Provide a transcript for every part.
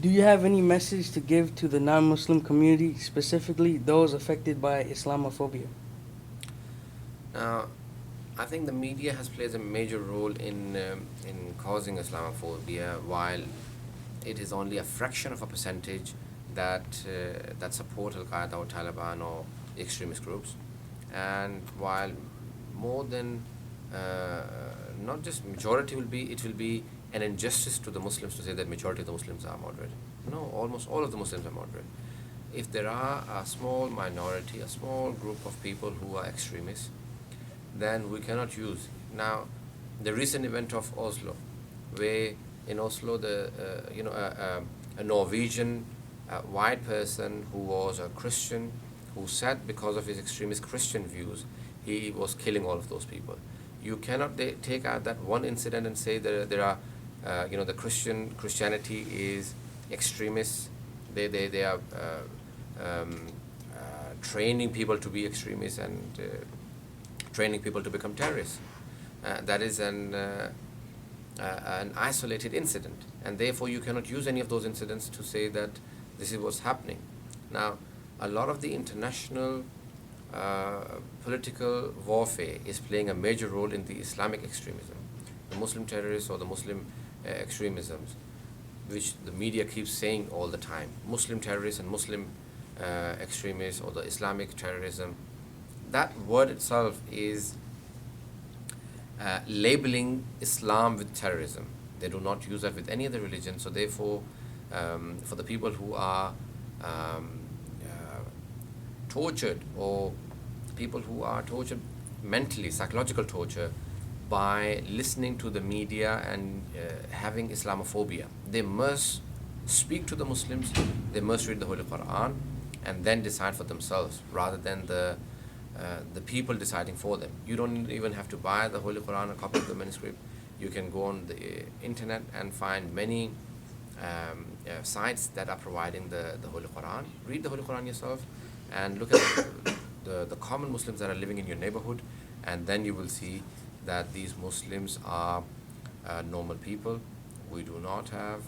Do you have any message to give to the non-Muslim community, specifically those affected by Islamophobia? Now, I think the media has played a major role in causing Islamophobia, while it is only a fraction of a percentage that support Al Qaeda or Taliban or extremist groups, and while more than uh, not just majority will be, it will be an injustice to the Muslims to say that majority of the Muslims are moderate. No, almost all of the Muslims are moderate. If there are a small minority, a small group of people who are extremists, then we cannot use. Now, the recent event of Oslo, where in Oslo, a Norwegian white person who was a Christian, who said because of his extremist Christian views, he was killing all of those people. You cannot take out that one incident and say there are, the Christianity is extremists. They are training people to be extremists and training people to become terrorists. That is an isolated incident, and therefore you cannot use any of those incidents to say that this is what's happening. Now, a lot of the international political warfare is playing a major role in the Islamic extremism, the Muslim terrorists or the Muslim extremisms, which the media keeps saying all the time. Muslim terrorists and Muslim extremists or the Islamic terrorism. That word itself is labeling Islam with terrorism. They do not use that with any other religion. So therefore, for the people who are tortured, or people who are tortured mentally, psychological torture, by listening to the media and having Islamophobia, they must speak to the Muslims, they must read the Holy Quran, and then decide for themselves, rather than the people deciding for them. You don't even have to buy the Holy Quran, a copy of the manuscript. You can go on the internet and find many sites that are providing the Holy Quran. Read the Holy Quran yourself and look at the common Muslims that are living in your neighborhood, and then you will see that these Muslims are normal people. We do not have,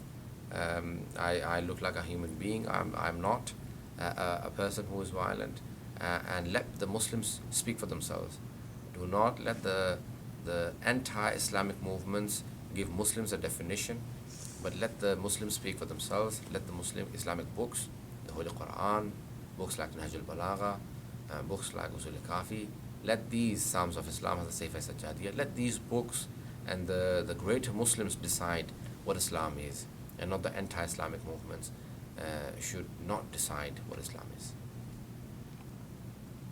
I look like a human being. I'm not a person who is violent. And let the Muslims speak for themselves. Do not let the anti-Islamic movements give Muslims a definition, but let the Muslims speak for themselves. Let the Muslim Islamic books, the Holy Quran, books like Nahj al-Balagha, books like Usul al-Kafi, let these Psalms of Islam, as the Sayfa Sajjadiyah, let these books and the greater Muslims decide what Islam is, and not the anti-Islamic movements should not decide what Islam is.